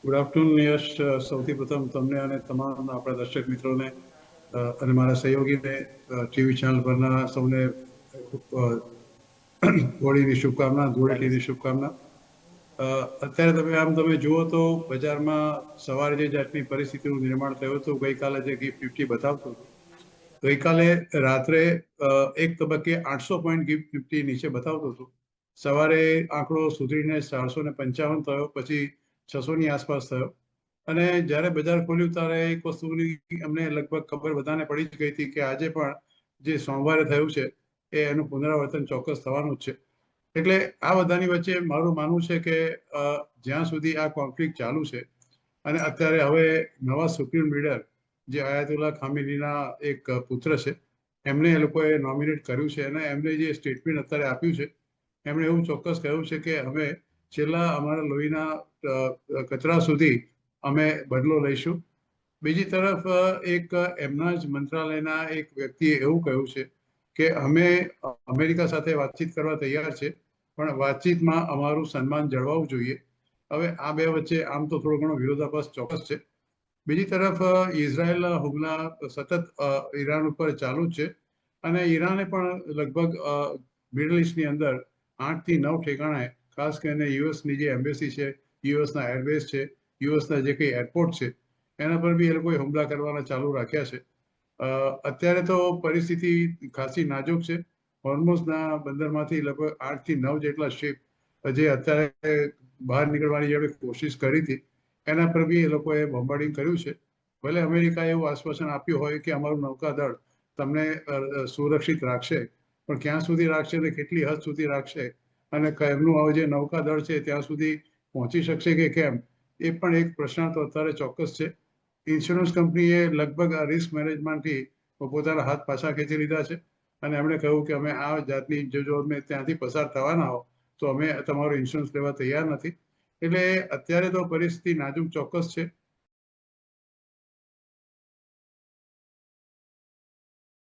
Good afternoon યશ. સૌથી પ્રથમ તમને અને તમામ આપણા દર્શક મિત્રોને અને મારા સહયોગીને ટીવી ચેનલ પરના સૌને હોળીની શુભકામના, ધૂળેટીની શુભકામના. અત્યારે તમે જુઓ તો બજારમાં સવારે જે જાતની પરિસ્થિતિનું નિર્માણ થયું હતું, ગઈકાલે જે ગિફ્ટ નિફ્ટી બતાવતું હતું, ગઈકાલે રાત્રે એક તબક્કે 800 પોઈન્ટ ગિફ્ટ નિફ્ટી નીચે બતાવતું હતું. સવારે આંકડો સુધરીને 455 થયો, પછી 600 ની આસપાસ થયો. અને જ્યારે બજાર ખોલ્યું ત્યારે એક વસ્તુની અમને લગભગ ખબર બધાને પડી જ ગઈ હતી કે આજે પણ જે સોમવારે થયું છે એનું પુનરાવર્તન ચોક્કસ થવાનું જ છે. એટલે આ બધાની વચ્ચે મારું માનવું છે કે જ્યાં સુધી આ કોન્ફ્લિક્ટ ચાલુ છે અને અત્યારે હવે નવા સુપ્રીમ લીડર જે આયાતુલ્લા ખામેનીના એક પુત્ર છે, એમને એ લોકોએ નોમિનેટ કર્યું છે અને એમને જે સ્ટેટમેન્ટ અત્યારે આપ્યું છે, એમણે એવું ચોક્કસ કહ્યું છે કે અમે છેલ્લા અમારા લોહીના કચરા સુધી અમે બદલો લઈશું. બીજી તરફ એક એમના જ મંત્રાલયના એક વ્યક્તિએ એવું કહ્યું છે કે અમે અમેરિકા સાથે વાતચીત કરવા તૈયાર છે, પણ વાતચીતમાં અમારું સન્માન જળવાવું જોઈએ. હવે આ બે વચ્ચે આમ તો થોડો ઘણો વિરોધાભાસ ચોક્કસ છે. બીજી તરફ ઇઝરાયેલના હુમલા સતત ઈરાન ઉપર ચાલુ જ છે અને ઈરાને પણ લગભગ મિડલ ઈસ્ટની અંદર 8 થી 9 ઠેકાણે, ખાસ કરીને યુએસની જે એમ્બેસી છે, યુએસના એરબેઝ છે, યુએસના જે કંઈ એરપોર્ટ છે, એના પર બી એ લોકોએ હુમલા કરવાના ચાલુ રાખ્યા છે. અત્યારે તો પરિસ્થિતિ ખાસી નાજુક છે. હોર્મુઝના બંદરમાંથી લગભગ 8 થી 9 જેટલા શિપ જે અત્યારે બહાર નીકળવાની જે કોશિશ કરી હતી, એના પર બી એ લોકોએ બોમ્બાર્ડિંગ કર્યું છે. ભલે અમેરિકાએ એવું આશ્વાસન આપ્યું હોય કે અમારું નૌકાદળ તમને સુરક્ષિત રાખશે, પણ ક્યાં સુધી રાખશે અને કેટલી હદ સુધી રાખશે અને એમનું જે નૌકાદળ છે ત્યાં સુધી પહોંચી શકશે કે કેમ, એ પણ એક પ્રશ્ન તો અત્યારે ચોક્કસ છે. ઇન્સ્યોરન્સ કંપનીએ લગભગ આ રિસ્ક મેનેજમેન્ટથી પોતાના હાથ પાછા ખેંચી લીધા છે અને એમણે કહ્યું કે અમે આ જાતની જો અમે ત્યાંથી પસાર થવાના હો તો અમે તમારો ઇન્સ્યોરન્સ લેવા તૈયાર નથી. એટલે અત્યારે તો પરિસ્થિતિ નાજુક ચોક્કસ છે.